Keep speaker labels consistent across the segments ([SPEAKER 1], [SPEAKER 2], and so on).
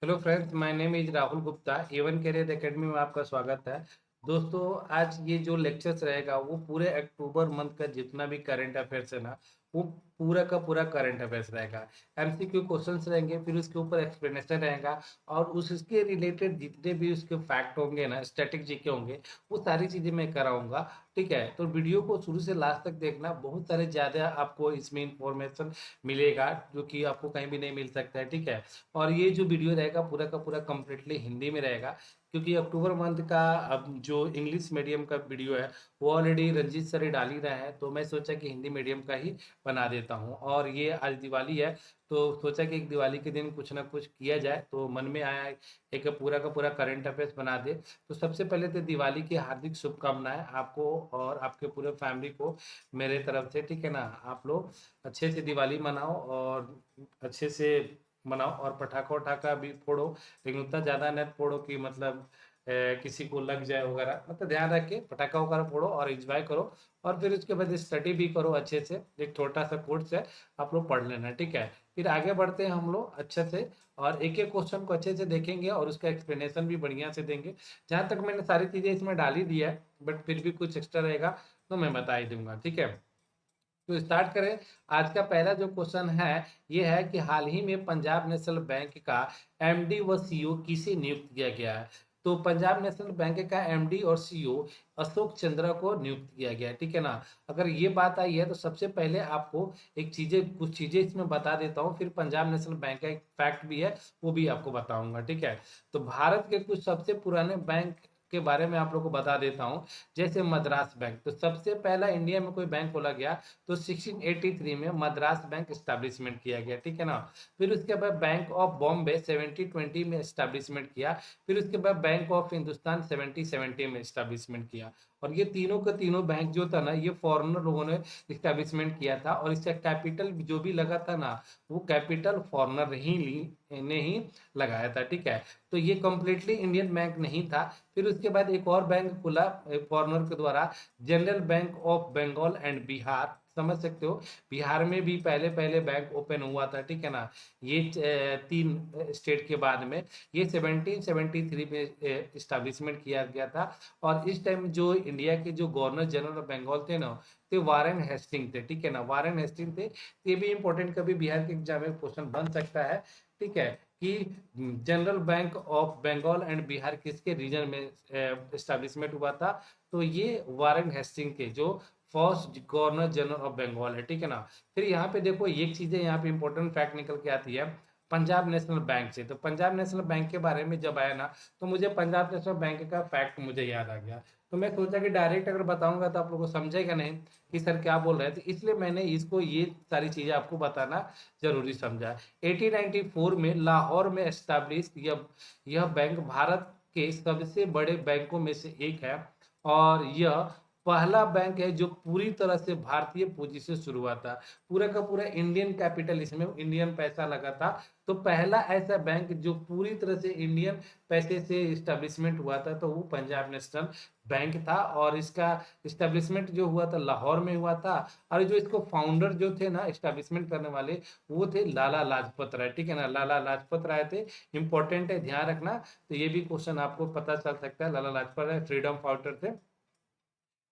[SPEAKER 1] Hello friends, my name is Rahul Gupta. Avon career academy में आपका स्वागत है। दोस्तों, आज ये जो लेक्चर्स रहेगा वो पूरे अक्टूबर मंथ का जितना भी करंट अफेयर्स है ना, वो पूरा का पूरा करंट अफेयर्स रहेगा। एमसीक्यू क्वेश्चंस रहेंगे, फिर उसके ऊपर एक्सप्लेनेशन रहेगा और उसके रिलेटेड जितने भी उसके फैक्ट होंगे ना, स्टैटिक जीके होंगे, वो सारी चीज़ें मैं कराऊंगा। ठीक है, तो वीडियो को शुरू से लास्ट तक देखना, बहुत सारे ज़्यादा आपको इसमें इंफॉर्मेशन मिलेगा जो कि आपको कहीं भी नहीं मिल सकता है। ठीक है, और ये जो वीडियो रहेगा पूरा का पूरा कम्प्लीटली हिंदी में रहेगा, क्योंकि अक्टूबर मंथ का अब जो इंग्लिश मीडियम का वीडियो है वो ऑलरेडी रंजीत सर ही डाल ही रहे हैं, तो मैं सोचा कि हिंदी मीडियम का ही बना देता हूँ। और ये आज दिवाली है, तो सोचा कि एक दिवाली के दिन कुछ ना कुछ किया जाए, तो मन में आया एक पूरा का पूरा करंट अफेयर्स बना दे। तो सबसे पहले तो दिवाली की हार्दिक शुभकामनाएं आपको और आपके पूरे फैमिली को मेरे तरफ से। ठीक है ना, आप लोग अच्छे से दिवाली मनाओ और अच्छे से मनाओ और पटाखा वटाखा भी फोड़ो, लेकिन उतना ज़्यादा न फोड़ो कि मतलब किसी को लग जाए वगैरह। मतलब ध्यान रख के पटाखा वगैरह फोड़ो और एंजॉय करो। और फिर उसके बाद स्टडी भी करो अच्छे से, एक छोटा सा कोर्स है, आप लोग पढ़ लेना। ठीक है, फिर आगे बढ़ते हैं हम लोग अच्छे से, और एक एक क्वेश्चन को अच्छे से देखेंगे और उसका एक्सप्लेनेशन भी बढ़िया से देंगे। जहाँ तक मैंने सारी चीज़ें इसमें डाल ही दिया है, बट फिर भी कुछ एक्स्ट्रा रहेगा तो मैं बता ही दूंगा। ठीक है, तो स्टार्ट करें। आज का पहला जो क्वेश्चन है, ये है कि हाल ही में पंजाब नेशनल बैंक का एमडी व सीईओ किसे नियुक्त किया गया है। तो पंजाब नेशनल बैंक का एमडी और सीईओ अशोक चंद्रा को नियुक्त किया गया है। ठीक है ना, अगर ये बात आई है तो सबसे पहले आपको कुछ चीजें इसमें बता देता हूँ, फिर पंजाब नेशनल बैंक का एक फैक्ट भी है वो भी आपको बताऊंगा। ठीक है, तो भारत के कुछ सबसे पुराने बैंक के बारे में आप लोग को बता देता हूँ। जैसे मद्रास बैंक, तो सबसे पहला इंडिया में कोई बैंक खोला गया तो 1683 में मद्रास बैंक स्टैब्लिशमेंट किया गया। ठीक है ना, फिर उसके बाद बैंक ऑफ बॉम्बे 1720 में स्टैब्लिशमेंट किया। फिर उसके बाद बैंक ऑफ हिंदुस्तान 1770 में स्टैब्लिशमेंट किया। और ये तीनों के तीनों बैंक जो था ना, ये फॉरेनर लोगों ने स्टैब्लिशमेंट किया था, और इसका कैपिटल जो भी लगा था ना, वो कैपिटल फॉरेनर ने ही लगाया था। ठीक है, तो ये कंप्लीटली इंडियन बैंक नहीं था। फिर उसके बाद एक और बैंक खुला फॉरेनर के द्वारा, general bank of Bengal and Bihar. समझ सकते हो, बिहार में भी पहले पहले बैंक ओपन हुआ था। ठीक है ना, ये तीन स्टेट के बाद में ये 1773 में इस्टेब्लिशमेंट किया गया था। और इस टाइम जो इंडिया के जो गवर्नर जनरल ऑफ बंगाल थे ना, ते वारेन हेस्टिंग थे। ठीक है ना, वारेन हेस्टिंग थे। ये भी इंपॉर्टेंट, कभी बिहार के एग्जाम में क्वेश्चन बन सकता है। ठीक है, कि general bank of Bengal and Bihar किसके रीजन में एस्टेब्लिशमेंट हुआ था, तो ये वारेन हेस्टिंग के जो first governor general of Bengal है। ठीक है ना, फिर यहाँ पे देखो एक चीजें यहाँ पे इंपॉर्टेंट फैक्ट निकल के आती है पंजाब नेशनल बैंक से। तो पंजाब नेशनल बैंक के बारे में जब आया ना, तो मुझे पंजाब नेशनल बैंक का फैक्ट मुझे याद आ गया। तो मैं सोचा कि डायरेक्ट अगर बताऊंगा तो आप लोगों को समझेगा नहीं कि सर क्या बोल रहे थे, इसलिए मैंने इसको ये सारी चीजें आपको बताना जरूरी समझा। 1894 में लाहौर में एस्टैब्लिश यह बैंक भारत के सबसे बड़े बैंकों में से एक है। और यह पहला बैंक है जो पूरी तरह से भारतीय पूंजी से शुरू हुआ था। पूरा का पूरा इंडियन कैपिटल, इसमें इंडियन पैसा लगा था। तो पहला ऐसा बैंक जो पूरी तरह से इंडियन पैसे से इस्टेब्लिशमेंट हुआ था, तो वो पंजाब नेशनल बैंक था। और इसका इस्टेब्लिशमेंट जो हुआ था लाहौर में हुआ था। और जो इसको फाउंडर जो थे ना इस्टेब्लिशमेंट करने वाले, वो थे लाला लाजपत राय। ठीक है ना, लाला लाजपत राय थे। इंपॉर्टेंट है, ध्यान रखना। तो ये भी क्वेश्चन आपको पता चल सकता है, लाला लाजपत राय फ्रीडम फाइटर थे।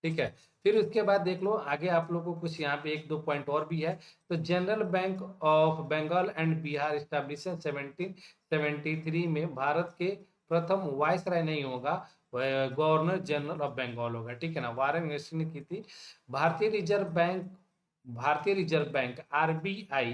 [SPEAKER 1] ठीक है, फिर उसके बाद देख लो आगे, आप लोगों को कुछ यहाँ पे एक दो पॉइंट और भी है। तो general bank of Bengal and Bihar establish 1773 में भारत के प्रथम वाइस राय नहीं होगा, गवर्नर जनरल ऑफ बंगाल होगा। ठीक है ना, वारेन हेस्टिंग ने की थी। भारतीय रिजर्व बैंक भारतीय रिजर्व बैंक आरबीआई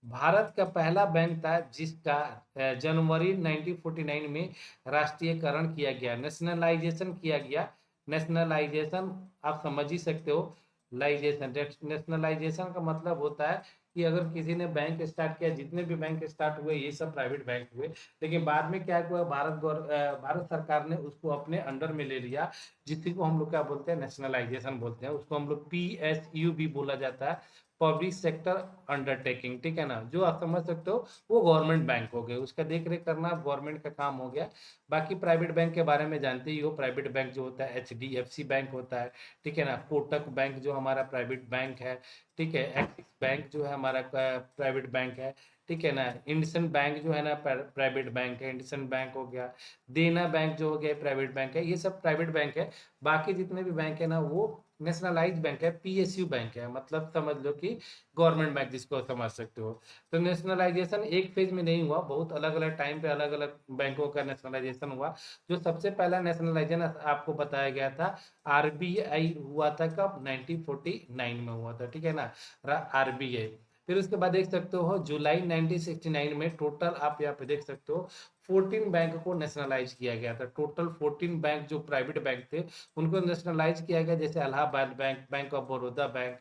[SPEAKER 1] भारत का पहला बैंक था जिसका जनवरी 1949 में राष्ट्रीयकरण किया गया, नेशनलाइजेशन किया गया। नेशनलाइजेशन आप समझ ही सकते हो। लाइजेशन, नेशनलाइजेशन का मतलब होता है कि अगर किसी ने बैंक स्टार्ट किया, जितने भी बैंक स्टार्ट हुए ये सब प्राइवेट बैंक हुए, लेकिन बाद में क्या हुआ, भारत सरकार ने उसको अपने अंडर में ले लिया, जिसको हम लोग क्या बोलते हैं, नेशनलाइजेशन बोलते हैं। उसको हम लोग पीएसयू भी बोला जाता है, पब्लिक सेक्टर अंडरटेकिंग। ठीक है ना, जो आप समझ सकते हो वो गवर्नमेंट बैंक हो गए, उसका देख रेख करना गवर्नमेंट का काम हो गया। बाकी प्राइवेट बैंक के बारे में जानते ही हो, प्राइवेट बैंक जो होता है एचडीएफसी बैंक होता है। ठीक है ना, कोटक बैंक जो हमारा प्राइवेट बैंक है। ठीक है, एक्सिस बैंक जो है हमारा प्राइवेट बैंक है। ठीक है ना। इंडसइंड बैंक जो है ना प्राइवेट बैंक है, इंडसइंड बैंक हो गया, देना बैंक जो हो गया प्राइवेट बैंक है, ये सब प्राइवेट बैंक है। बाकी जितने भी बैंक है ना वो नेशनलाइज बैंक है, पीएसयू बैंक है, मतलब समझ लो कि गवर्नमेंट बैंक जिसको समझ सकते हो। तो नेशनलाइजेशन एक फेज में नहीं हुआ, बहुत अलग अलग टाइम पे अलग अलग बैंकों का नेशनलाइजेशन हुआ। जो सबसे पहला नेशनलाइजेशन आपको बताया गया था आरबीआई हुआ था, कब 1949 में हुआ था, ठीक है ना, आरबीआई। फिर उसके बाद देख सकते हो जुलाई 1969 में टोटल आप यहाँ पे देख सकते हो 14 बैंक को नेशनलाइज किया गया था। टोटल 14 बैंक जो प्राइवेट बैंक थे उनको नेशनलाइज किया गया, जैसे Allahabad bank, bank of Baroda bank,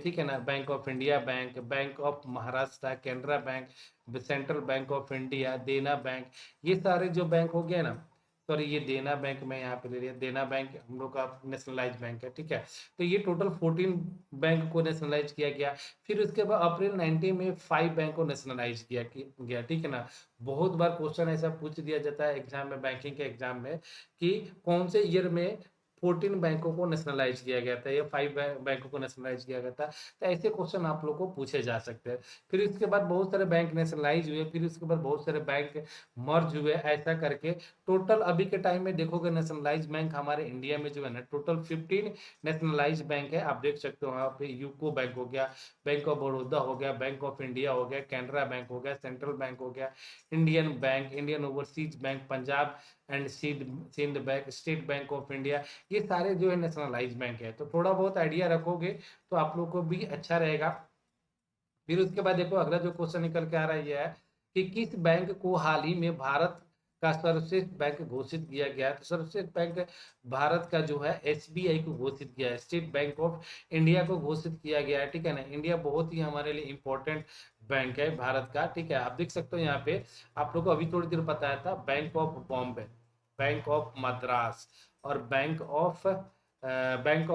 [SPEAKER 1] ठीक है ना, bank of India bank, bank of Maharashtra, Canara bank, central bank of India, देना बैंक, ये सारे जो बैंक हो गए ना, सॉरी ये देना बैंक में यहाँ पे ले लिया, देना बैंक हम लोग का नेशनलाइज बैंक है, ठीक है। तो ये टोटल 14 बैंक को नेशनलाइज किया गया। फिर उसके बाद अप्रैल 19 में 5 बैंक को नेशनलाइज किया गया, ठीक है ना। बहुत बार क्वेश्चन ऐसा पूछ दिया जाता है एग्जाम में, बैंकिंग के एग्जाम में, कि कौन से ईयर में 14 बैंकों को नेशनलाइज किया गया था या 5 बैंकों को नेशनलाइज किया गया था। तो ऐसे क्वेश्चन आप लोग को पूछे जा सकते हैं। फिर इसके बाद बहुत सारे बैंक नेशनलाइज हुए, फिर उसके बाद बहुत सारे बैंक मर्ज हुए, ऐसा करके टोटल अभी के टाइम में देखोगे नेशनलाइज बैंक हमारे इंडिया में जो है ना टोटल 15 नेशनलाइज बैंक है। आप देख सकते हो यहाँ पे यूको बैंक हो गया, बैंक ऑफ बड़ौदा हो गया, बैंक ऑफ इंडिया हो गया, कैनरा बैंक हो गया, सेंट्रल बैंक हो गया, Indian bank, Indian overseas bank, Punjab and Sindh bank, state bank of India, ये सारे जो है नेशनलाइज बैंक है। तो थोड़ा बहुत आइडिया रखोगे तो आप लोग को भी अच्छा रहेगा। फिर उसके बाद देखो अगला जो क्वेश्चन निकल के आ रहा है ये है कि किस बैंक को हाल ही में भारत का सर्वश्रेष्ठ बैंक घोषित किया गया है। तो सर्वश्रेष्ठ बैंक भारत का जो है एसबीआई को घोषित किया है, स्टेट बैंक ऑफ इंडिया को घोषित किया गया है, ठीक है ना। इंडिया बहुत ही हमारे लिए इंपॉर्टेंट बैंक है भारत का, ठीक है। आप देख सकते हो यहाँ पे आप लोग को अभी थोड़ी देर बताया था bank of Bombay, bank of Madras और बैंक ऑफ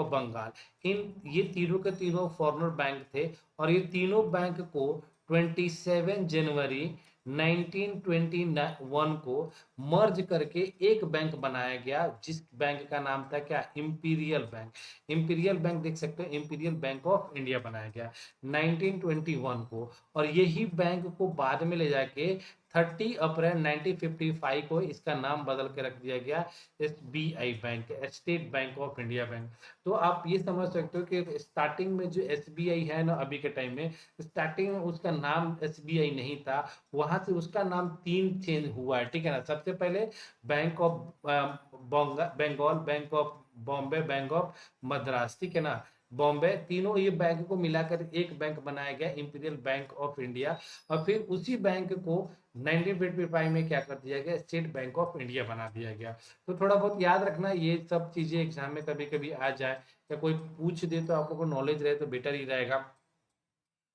[SPEAKER 1] बंगाल, इन ये तीनों के तीनों फॉरेनर बैंक थे। और ये तीनों बैंक को 27 जनवरी 1921 को मर्ज करके एक बैंक बनाया गया, जिस बैंक का नाम था क्या, इंपीरियल बैंक। इंपीरियल बैंक देख सकते हो, इंपीरियल बैंक ऑफ इंडिया बनाया गया 1921 को। और यही बैंक को बाद में ले जाके 30 अप्रैल 1955 को इसका नाम बदल के रख दिया गया SBI bank, state bank of India bank. तो आप ये समझ सकते हो कि स्टार्टिंग में जो एसबीआई है ना अभी के टाइम में, स्टार्टिंग में उसका नाम एसबीआई नहीं था, वहां से उसका नाम 3 चेंज हुआ है, ठीक है ना। सबसे पहले bank of Bengal, bank of Bombay, bank of Madras, ठीक है ना, बॉम्बे, तीनों ये बैंक को मिलाकर एक बैंक बनाया गया इंपीरियल बैंक ऑफ इंडिया। और फिर उसी बैंक को 1955 में क्या कर दिया गया, स्टेट बैंक ऑफ इंडिया बना दिया गया। तो थोड़ा बहुत याद रखना, ये सब चीजें एग्जाम में कभी कभी आ जाए या कोई पूछ दे तो आप लोगों को नॉलेज रहे तो बेटर ही रहेगा।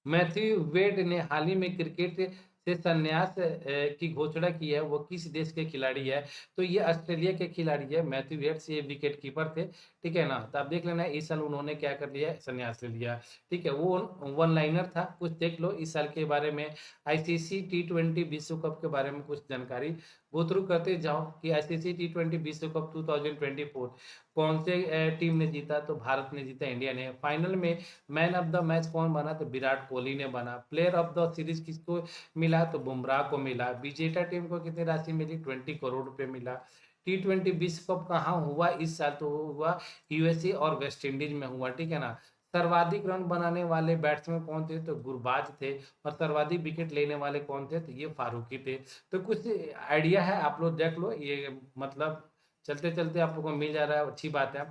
[SPEAKER 1] मैथ्यू वेड ने हाल ही में क्रिकेट से संन्यास की घोषणा की है, वो किस देश के खिलाड़ी है। तो ये ऑस्ट्रेलिया के खिलाड़ी है मैथ्यू वेड, ये विकेट कीपर थे, ठीक है ना। तो आप देख लेना इस साल उन्होंने क्या कर लिया, संन्यास ले लिया, ठीक है। वो वन लाइनर था, कुछ देख लो इस साल के बारे में। आईसीसी T20 विश्व कप के बारे में कुछ जानकारी गो थ्रू करते जाओ कि आईसीसी T20 विश्व कप 2024 कौन से टीम ने जीता, तो भारत ने जीता, इंडिया ने। फाइनल में मैन ऑफ द मैच कौन बना, तो विराट कोहली ने बना। प्लेयर ऑफ द सीरीज किसको मिला, तो बुमराह को मिला। विजेता टीम को कितनी राशि मिली, 20 करोड़ रुपए मिला। T20 विश्व कप कहाँ हुआ इस साल, तो हुआ यूएसए और वेस्ट इंडीज में हुआ, ठीक है ना। सर्वाधिक रन बनाने वाले बैट्समैन कौन थे, तो गुरबाज थे। और सर्वाधिक विकेट लेने वाले कौन थे, तो ये फारूकी थे। तो कुछ आइडिया है, आप लोग देख लो, ये मतलब चलते चलते आप लोग को मिल जा रहा है, अच्छी बात है।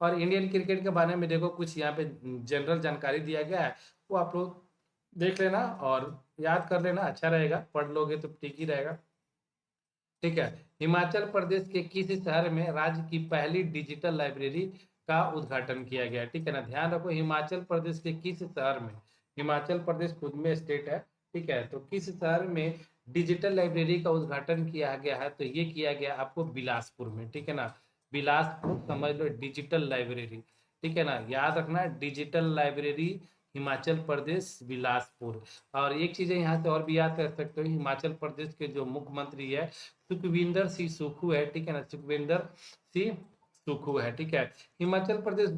[SPEAKER 1] और इंडियन क्रिकेट के बारे में देखो कुछ यहाँ पे जनरल जानकारी दिया गया है, वो आप लोग देख लेना और याद कर लेना, अच्छा रहेगा, पढ़ लोगे तो ठीक ही रहेगा, ठीक है। हिमाचल प्रदेश के किस शहर में राज्य की पहली डिजिटल लाइब्रेरी का उद्घाटन किया गया, ठीक है ना। ध्यान रखो हिमाचल प्रदेश के किस शहर में, हिमाचल प्रदेश खुद में स्टेट है, ठीक है, तो किस शहर में डिजिटल लाइब्रेरी का उद्घाटन किया गया है, तो ये किया गया आपको बिलासपुर में, ठीक है ना। बिलासपुर समझ लो डिजिटल लाइब्रेरी, ठीक है ना, याद रखना डिजिटल लाइब्रेरी हिमाचल प्रदेश बिलासपुर। और एक चीज़ है यहाँ से और भी याद कर सकते हो, हिमाचल प्रदेश के जो मुख्यमंत्री है सुखविंदर सिंह सुक्खू है, ठीक है ना, सुखविंदर सिंह सुक्खू है, ठीक है। हिमाचल प्रदेश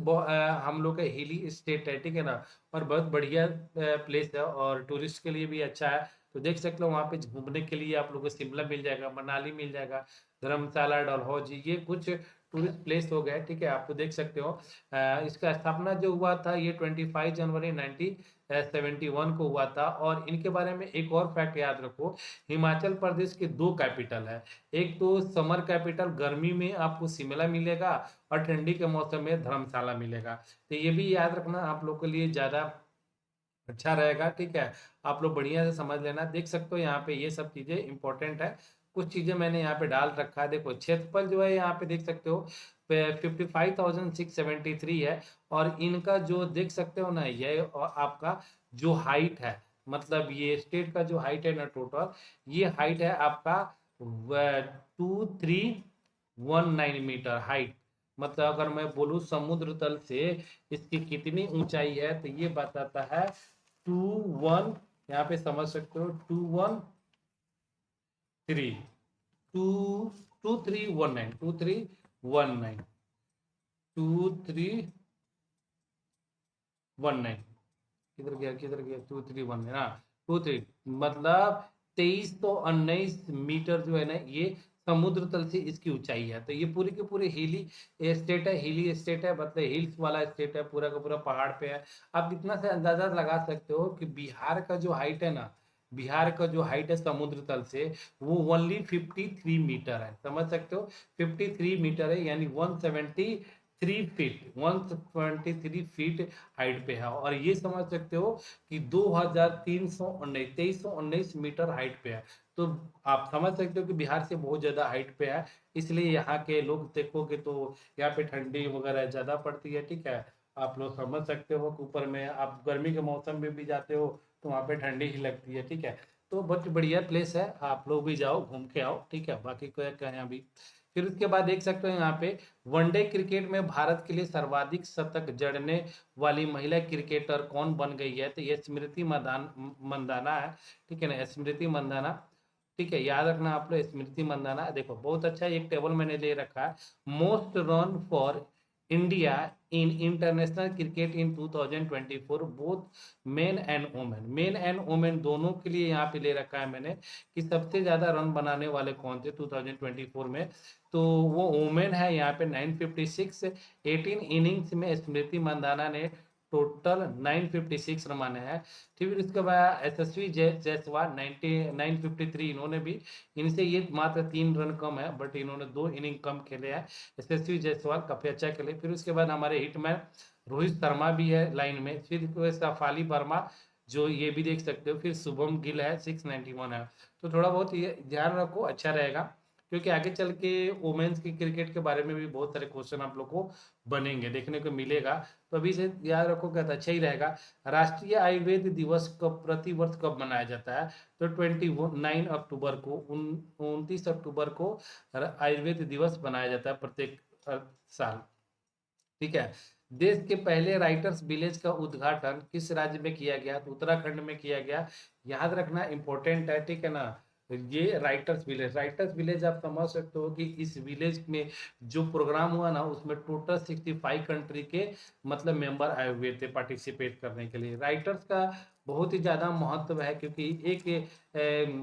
[SPEAKER 1] हम लोग का हिली स्टेट है, ठीक है ना, और बहुत बढ़िया प्लेस है और टूरिस्ट के लिए भी अच्छा है। तो देख सकते हो वहाँ पे घूमने के लिए आप लोगों को शिमला मिल जाएगा, मनाली मिल जाएगा, धर्मशाला, डलहौजी, ये कुछ टूरिस्ट प्लेस हो गए। ठीक है, आप तो देख सकते हो इसका स्थापना जो हुआ था ये 25 जनवरी 1971 को हुआ था। और इनके बारे में एक और फैक्ट याद रखो, हिमाचल प्रदेश के दो कैपिटल है, एक तो समर कैपिटल गर्मी में आपको शिमला मिलेगा और ठंडी के मौसम में धर्मशाला मिलेगा। तो ये भी याद रखना आप लोग के लिए ज़्यादा अच्छा रहेगा। ठीक है, आप लोग बढ़िया से समझ लेना। देख सकते हो यहाँ पे ये सब चीजें इंपॉर्टेंट है, कुछ चीजें मैंने यहाँ पे डाल रखा है। देखो क्षेत्रफल जो है यहाँ पे देख सकते हो 55,673 है। और इनका जो देख सकते हो ना, ये आपका जो हाइट है, मतलब ये स्टेट का जो हाइट है ना टोटल, ये हाइट है आपका 2319 मीटर हाइट। मतलब अगर मैं बोलूँ समुद्र तल से इसकी कितनी ऊंचाई है तो ये बताता है 21, यहाँ पे समझ सकते हो 213 टू 2319 2319 किधर गया 2319, हाँ 23, मतलब 2319 मीटर जो है ना, ये समुद्र तल से इसकी ऊंचाई है। तो ये पूरी के पूरे हिली स्टेट है, हिली स्टेट है, मतलब हिल्स वाला स्टेट है, पूरा का पूरा पहाड़ पे है। आप इतना से अंदाजा लगा सकते हो कि बिहार का जो हाइट है ना, बिहार का जो हाइट है समुद्र तल से, वो ओनली 53 मीटर है। समझ सकते हो 53 मीटर है, यानी 173 फीट हाइट पे है। और ये समझ सकते हो कि 2319 मीटर हाइट पे है। तो आप समझ सकते हो कि बिहार से बहुत ज्यादा हाइट पे है, इसलिए यहाँ के लोग देखोगे तो यहाँ पे ठंडी वगैरह ज्यादा पड़ती है। ठीक है, आप लोग समझ सकते हो कि ऊपर में आप गर्मी के मौसम में भी जाते हो तो वहाँ पे ठंडी ही लगती है। ठीक है, तो बहुत बढ़िया प्लेस है, आप लोग भी जाओ घूम के आओ। ठीक है, बाकी कोई कहें अभी। फिर उसके बाद देख सकते हो यहाँ पे वनडे क्रिकेट में भारत के लिए सर्वाधिक शतक जड़ने वाली महिला क्रिकेटर कौन बन गई है, तो ये स्मृति मंदाना है। ठीक है ना, स्मृति मंदाना। ठीक है, याद रखना आप लोग स्मृति मंदाना। देखो बहुत अच्छा एक टेबल मैंने ले रखा है, most run for India in international cricket in 2024 both men and women, main and women दोनों के लिए यहाँ पे ले रखा है मैंने कि सबसे ज्यादा रन बनाने वाले कौन थे 2024 में। तो वो वुमेन है यहाँ पे 956, 18 इनिंग्स में स्मृति मंदाना ने टोटल 956 रन माने हैं। फिर इसके बाद यशस्वी जायसवाल 953, इन्होंने भी, इनसे ये मात्र 3 रन कम है, बट इन्होंने 2 इनिंग कम खेले हैं। यशस्वी जायसवाल काफी अच्छा खेले। फिर उसके बाद हमारे हिटमैन रोहित शर्मा भी है लाइन में। फिर सफाली वर्मा, जो ये भी देख सकते हो। फिर शुभम गिल है 691 है। तो थोड़ा बहुत ये ध्यान रखो, अच्छा रहेगा, क्योंकि आगे चल के वुमेन्स की क्रिकेट के बारे में भी बहुत सारे क्वेश्चन आप लोग को बनेंगे, देखने को मिलेगा। तो अभी से याद रखोगे तो अच्छा ही रहेगा। राष्ट्रीय आयुर्वेद दिवस कब प्रति वर्ष कब मनाया जाता है, तो 29 अक्टूबर को, 29 अक्टूबर को आयुर्वेद दिवस मनाया जाता है प्रत्येक साल। ठीक है, देश के पहले राइटर्स विलेज का उद्घाटन किस राज्य में किया गया, तो उत्तराखंड में किया गया। याद रखना इंपॉर्टेंट है। ठीक है ना, ये राइटर्स विलेज आप समझ सकते हो कि इस विलेज में जो प्रोग्राम हुआ ना, उसमें टोटल 65 कंट्री के मतलब मेंबर आए हुए थे पार्टिसिपेट करने के लिए। राइटर्स का बहुत ही ज्यादा महत्व है, क्योंकि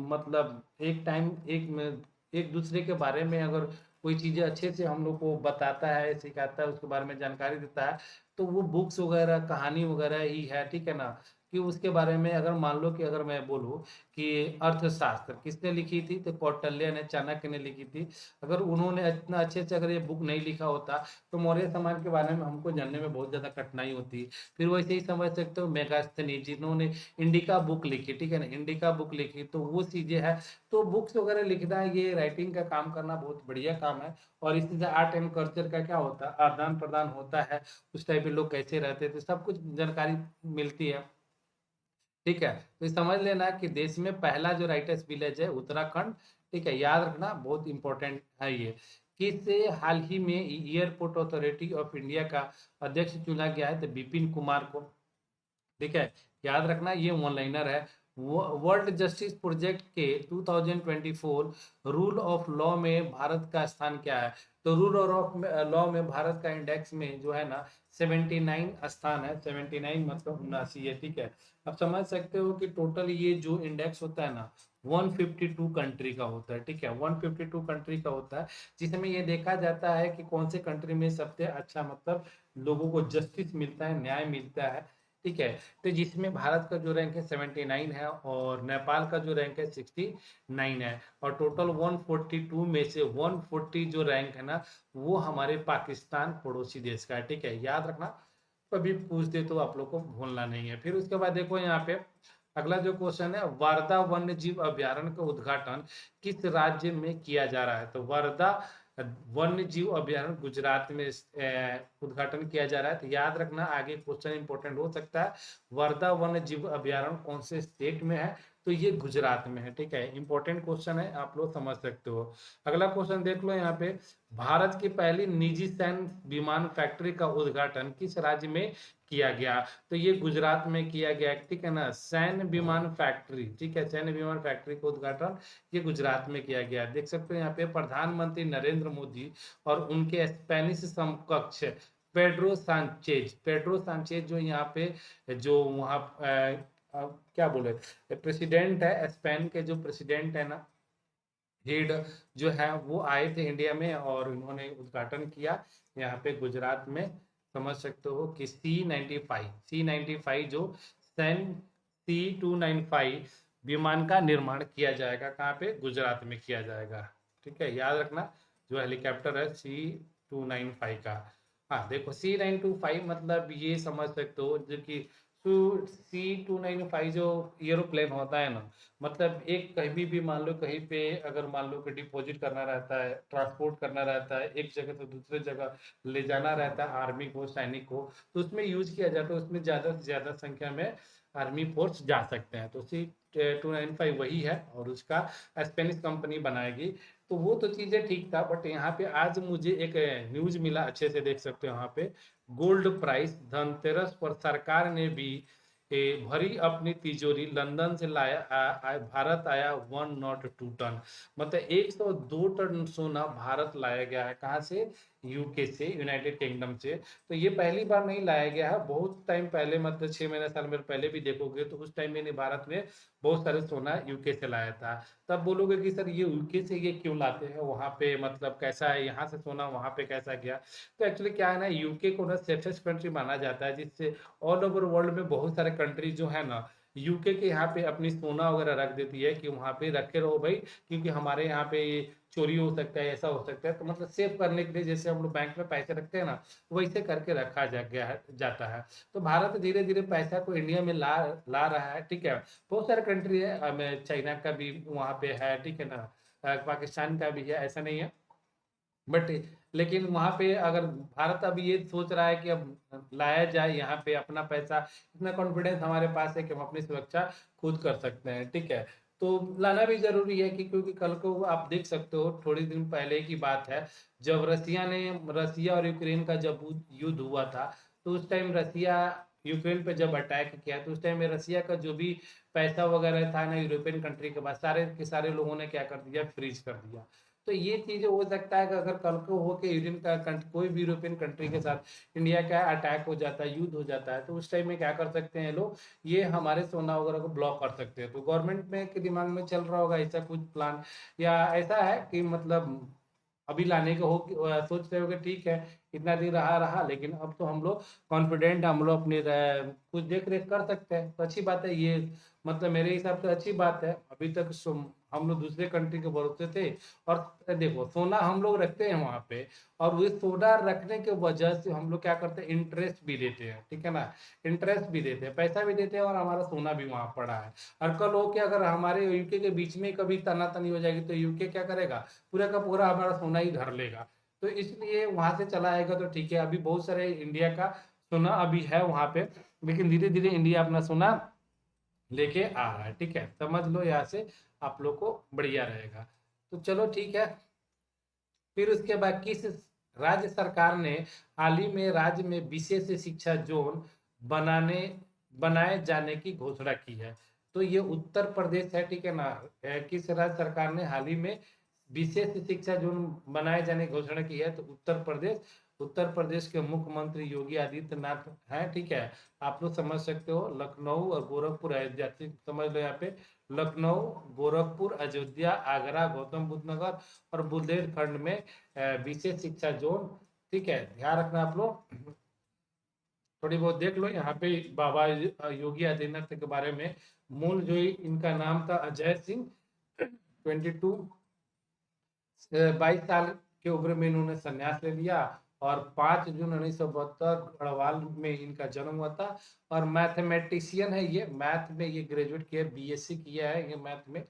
[SPEAKER 1] मतलब एक टाइम एक दूसरे के बारे में अगर कोई चीजें अच्छे से हम लोग को बताता है, सिखाता है, उसके बारे में जानकारी देता है, तो वो बुक्स वगैरह कहानी वगैरह ही है। ठीक है ना, कि उसके बारे में अगर मान लो कि अगर मैं बोलूँ कि अर्थशास्त्र किसने लिखी थी, तो कौटिल्य ने, चाणक्य ने लिखी थी। अगर उन्होंने इतना अच्छे से अगर ये बुक नहीं लिखा होता तो मौर्य समाज के बारे में हमको जानने में बहुत ज्यादा कठिनाई होती। फिर वैसे ही समझ सकते हो मेगास्थनीज, जिन्होंने इंडिका बुक लिखी। ठीक है ना, इंडिका बुक लिखी, तो वो चीजें है। तो बुक्स वगैरह लिखना, ये राइटिंग का काम करना बहुत बढ़िया काम है। और इसी से आर्ट एंड कल्चर का क्या होता है, आदान प्रदान होता है, उस टाइप के लोग कैसे रहते थे, सब कुछ जानकारी मिलती है। ठीक है, तो ये समझ लेना कि देश में पहला जो राइटर्स विलेज है उत्तराखंड। ठीक है, याद रखना बहुत इंपॉर्टेंट है ये। किसे हाल ही में एयरपोर्ट अथॉरिटी ऑफ इंडिया का अध्यक्ष चुना गया है, तो विपिन कुमार को। ठीक है, याद रखना ये वन लाइनर है। वर्ल्ड जस्टिस प्रोजेक्ट के 2024 रूल ऑफ लॉ में भारत का स्थान क्या है, तो रूल ऑफ लॉ में भारत का इंडेक्स में जो है ना 79 स्थान है। 79 मतलब 79 है, ठीक है। अब समझ सकते हो कि टोटल ये जो इंडेक्स होता है ना 152 कंट्री का होता है, ठीक है। 152 कंट्री का होता है, जिसमें ये देखा जाता है कि कौन से कंट्री में सबसे अच्छा मतलब लोगों को जस्टिस मिलता है, न्याय मिलता है, ठीक है। तो जिसमें भारत का जो रैंक है 79 है और नेपाल का जो रैंक है 69 है, और टोटल 142 में से 140 जो रैंक है ना वो हमारे पाकिस्तान पड़ोसी देश का है, ठीक है। याद रखना, कभी पूछ दे तो आप लोग को भूलना नहीं है। फिर उसके बाद देखो यहाँ पे अगला जो क्वेश्चन है, वारदा वन्य जीव अभ्यारण्य का उद्घाटन किस राज्य में किया जा रहा है? तो वारदा वन्य जीव अभ्यारण्य गुजरात में उद्घाटन किया जा रहा है। तो याद रखना, आगे क्वेश्चन इंपॉर्टेंट हो सकता है। वारदा वन्य जीव अभ्यारण्य कौन से स्टेट में है? तो ये गुजरात में है, ठीक है। इंपॉर्टेंट क्वेश्चन है, आप लोग समझ सकते हो। अगला क्वेश्चन देख लो यहाँ पे, भारत की पहली निजी सैन्य विमान फैक्ट्री का उद्घाटन किस राज्य में किया गया? तो ये गुजरात में किया गया, ठीक है ना। सैन्य विमान फैक्ट्री, ठीक है, सैन्य विमान फैक्ट्री का उद्घाटन ये गुजरात में किया गया। देख सकते हो यहाँ पे प्रधानमंत्री नरेंद्र मोदी और उनके स्पेनिश समकक्ष पेड्रो सांचेज जो यहाँ पे जो वहाँ क्या बोले प्रेसिडेंट है, स्पेन के जो प्रेसिडेंट है ना, हेड जो है वो आए थे इंडिया में और उन्होंने उद्घाटन किया यहाँ पे गुजरात में। समझ सकते हो कि C95 जो C295 विमान का निर्माण किया जाएगा, कहाँ पे? गुजरात में किया जाएगा, ठीक है। याद रखना, जो हेलीकॉप्टर है C295 का। हाँ देखो, C925 मतलब ये समझ सकते हो जो कि C295 जो एरोप्लेन होता है ना, मतलब एक कहीं भी मान लो, कहीं पे अगर मान लो कि डिपॉजिट करना रहता है, ट्रांसपोर्ट करना रहता है, एक जगह से दूसरे जगह ले जाना रहता है आर्मी को, सैनिक को, तो उसमें यूज किया जाता है। उसमें ज़्यादा से ज़्यादा संख्या में आर्मी फोर्स जा सकते हैं। तो C295 वही है और उसका स्पेनिश कंपनी बनाएगी। तो वो तो चीज़ें ठीक था, बट यहाँ पे आज मुझे एक न्यूज मिला, अच्छे से देख सकते हो यहाँ पे, गोल्ड प्राइस धनतेरस पर सरकार ने भी भरी अपनी तिजोरी, लंदन से लाया भारत आया 102 टन, मतलब 102 टन सोना भारत लाया गया है। कहाँ से? यूके से, यूनाइटेड किंगडम से। तो ये पहली बार नहीं लाया गया है, बहुत टाइम पहले, मतलब 6 महीने साल में पहले भी देखोगे तो उस टाइम में भारत में बहुत सारे सोना यूके से लाया था। तब बोलोगे कि सर ये यूके से ये क्यों लाते हैं, वहाँ पे मतलब कैसा है, यहाँ से सोना वहाँ पे कैसा गया? तो एक्चुअली क्या है ना, यूके को ना सेफेस्ट कंट्री माना जाता है, जिससे ऑल ओवर वर्ल्ड में बहुत सारे कंट्री जो है ना यूके के यहाँ पे अपनी सोना वगैरह रख देती है कि वहाँ पे रखे रहो भाई, क्योंकि हमारे यहाँ पे चोरी हो सकता है, ऐसा हो सकता है। तो मतलब सेव करने के लिए, जैसे हम लोग बैंक में पैसे रखते हैं ना, वैसे करके रखा जाता है। तो भारत धीरे धीरे पैसा को इंडिया में ला ला रहा है, ठीक है। बहुत सारे कंट्री है, चाइना का भी वहाँ पे है, ठीक है ना, पाकिस्तान का भी है, ऐसा नहीं है। बट लेकिन वहाँ पे अगर भारत अब ये सोच रहा है कि अब लाया जाए यहाँ पे अपना पैसा, इतना कॉन्फिडेंस हमारे पास है कि हम अपनी सुरक्षा खुद कर सकते हैं, ठीक है। तो लाना भी जरूरी है कि क्योंकि कल को आप देख सकते हो, थोड़ी दिन पहले की बात है, जब रसिया और यूक्रेन का जब युद्ध हुआ था, तो उस टाइम रसिया यूक्रेन पे जब अटैक किया, तो उस टाइम में रसिया का जो भी पैसा वगैरह था ना यूरोपियन कंट्री के पास, सारे के सारे लोगों ने क्या कर दिया, फ्रीज कर दिया। तो ये चीज़ हो सकता है कि अगर कल को हो के यूरोपियन का कोई भी यूरोपियन कंट्री के साथ इंडिया का अटैक हो जाता है, युद्ध हो जाता है, तो उस टाइम में क्या कर सकते हैं लोग, ये हमारे सोना वगैरह को ब्लॉक कर सकते हैं। तो गवर्नमेंट में के दिमाग में चल रहा होगा ऐसा कुछ प्लान, या ऐसा है कि मतलब अभी लाने के हो सोच रहे हो कि ठीक है इतना दिन रहा रहा, लेकिन अब तो हम लोग कॉन्फिडेंट, हम लोग अपनी कुछ देख रेख कर सकते हैं। तो अच्छी बात है ये, मतलब मेरे हिसाब से अच्छी बात है। अभी तक हम लोग दूसरे कंट्री के भरोसे थे, और देखो सोना हम लोग रखते हैं वहाँ पे, और वो सोना रखने के वजह से हम लोग क्या करते हैं, इंटरेस्ट भी देते हैं, ठीक है ना। इंटरेस्ट भी देते हैं, पैसा भी देते हैं, और हमारा सोना भी वहाँ पड़ा है। और कल हो के अगर हमारे यूके के बीच में कभी तनातनी हो जाएगी, तो यूके क्या करेगा, पूरा का पूरा हमारा सोना ही धर लेगा। तो इसलिए वहां से चला आएगा तो ठीक है। अभी बहुत सारे इंडिया का सोना अभी है वहां पे, लेकिन धीरे धीरे इंडिया अपना सोना लेके आ रहा है, ठीक है। समझ लो यहाँ से आप लोग को बढ़िया रहेगा। तो चलो ठीक है। फिर उसके बाद किस राज्य सरकार ने हाल ही में राज्य में विशेष शिक्षा जोन बनाने बनाए जाने की घोषणा की है? तो ये उत्तर प्रदेश है, ठीक है ना। किस राज्य सरकार ने हाल ही में विशेष शिक्षा जोन बनाए जाने की घोषणा की है? तो उत्तर प्रदेश। उत्तर प्रदेश के मुख्यमंत्री योगी आदित्यनाथ हैं, ठीक है। आप लोग समझ सकते हो, लखनऊ और गोरखपुर अयोध्या, समझ लो यहाँ पे लखनऊ, गोरखपुर, अयोध्या, आगरा, गौतम बुद्ध नगर और बुंदेलखंड में विशेष शिक्षा जोन, ठीक है। ध्यान रखना आप लोग, थोड़ी बहुत देख लो यहाँ पे बाबा योगी आदित्यनाथ के बारे में। मूल जो इनका नाम था अजय सिंह, 22 साल की उम्र में इन्होंने संन्यास ले लिया और 5 जून 1972 गढ़वाल में इनका जन्म हुआ था। और मैथमेटिशियन है ये, मैथ में ये ग्रेजुएट किया, बीएससी किया है ये मैथ में,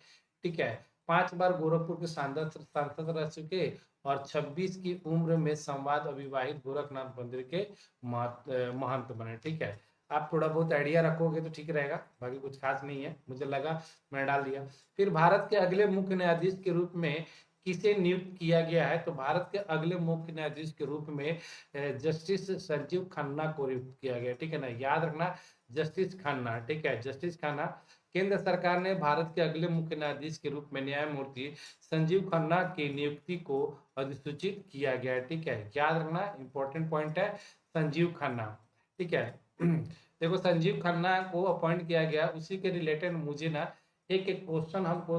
[SPEAKER 1] ठीक है। 5 बार गोरखपुर के सांसद रह चुके और 26 की उम्र में संवाद अविवाहित गोरखनाथ मंदिर के महंत बने, ठीक है। आप थोड़ा बहुत आइडिया रखोगे तो ठीक रहेगा, बाकी कुछ खास नहीं है, मुझे लगा मैंने डाल दिया। फिर भारत के अगले मुख्य न्यायाधीश के रूप में किसे नियुक्त किया गया है, तो भारत के अगले मुख्य न्यायाधीश के रूप में जस्टिस संजीव खन्ना को नियुक्त किया गया, ठीक है ना, याद रखना जस्टिस खन्ना, ठीक है, जस्टिस खन्ना। केंद्र सरकार ने भारत के अगले मुख्य न्यायाधीश के रूप में न्यायमूर्ति संजीव खन्ना की नियुक्ति को अधिसूचित किया गया है, ठीक है, याद रखना, इंपॉर्टेंट पॉइंट है संजीव खन्ना, ठीक है। देखो संजीव खन्ना को अपॉइंट किया गया, उसी के रिलेटेड मुझे ना एक एक क्वेश्चन हमको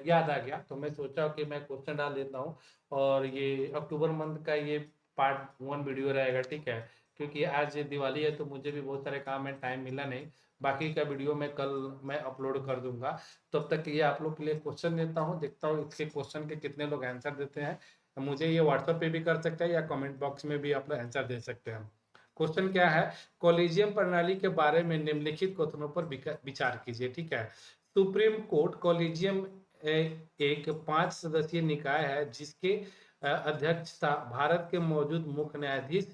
[SPEAKER 1] याद आ गया, तो मैं सोचा कि मैं क्वेश्चन डाल देता हूँ। और ये अक्टूबर मंथ का ये पार्ट 1 वीडियो रहेगा, ठीक है, क्योंकि आज दिवाली है तो मुझे भी बहुत सारे काम में टाइम मिला नहीं। बाकी का वीडियो मैं कल मैं अपलोड कर दूंगा। तब तक ये आप लोग के लिए क्वेश्चन देता हूँ, देखता हूँ इसके क्वेश्चन के कितने लोग आंसर देते हैं। मुझे ये व्हाट्सएप पे भी कर सकते हैं या कमेंट बॉक्स में भी आप लोग आंसर दे सकते हैं। क्वेश्चन क्या है, कॉलेजियम प्रणाली के बारे में निम्नलिखित कथनों पर विचार कीजिए, ठीक है। सुप्रीम कोर्ट कॉलेजियम एक 5 सदस्यीय निकाय है जिसके अध्यक्षता भारत के मौजूद मुख्य न्यायाधीश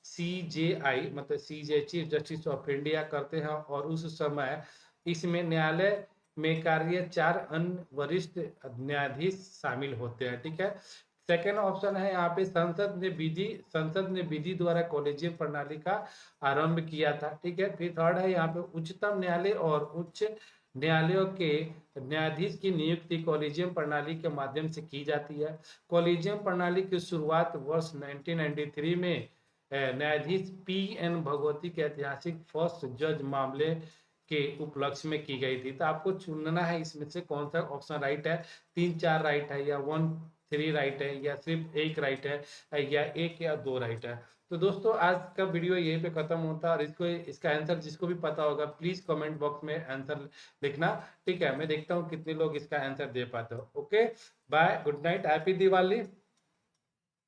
[SPEAKER 1] सीजेआई मतलब सीजे चीफ जस्टिस ऑफ इंडिया करते हैं और उस समय इसमें न्यायालय में कार्य 4 अन्य वरिष्ठ न्यायाधीश शामिल होते हैं, ठीक है। सेकेंड ऑप्शन है यहाँ पे संसद ने विधि द्वारा कॉलेजियम प्रणाली का आरंभ किया था, ठीक है। फिर थर्ड है यहाँ पे उच्चतम न्यायालय और उच्च न्यायालयों के न्यायाधीश की नियुक्ति कॉलेजियम प्रणाली के माध्यम से की जाती है। कॉलेजियम प्रणाली की शुरुआत वर्ष 1993 में न्यायाधीश पी.एन. भगवती के ऐतिहासिक फर्स्ट जज मामले के उपलक्ष्य में की गई थी। तो आपको चुनना है इसमें से कौन सा ऑप्शन राइट है, 3-4 राइट है या 1-3 राइट है या सिर्फ एक राइट है या एक या 2 राइट है। तो दोस्तों आज का वीडियो यहीं पे खत्म होता है और इसका आंसर जिसको भी पता होगा प्लीज कमेंट बॉक्स में आंसर लिखना, ठीक है। मैं देखता हूँ कितने लोग इसका आंसर दे पाते हो। Okay bye, good night, happy Diwali.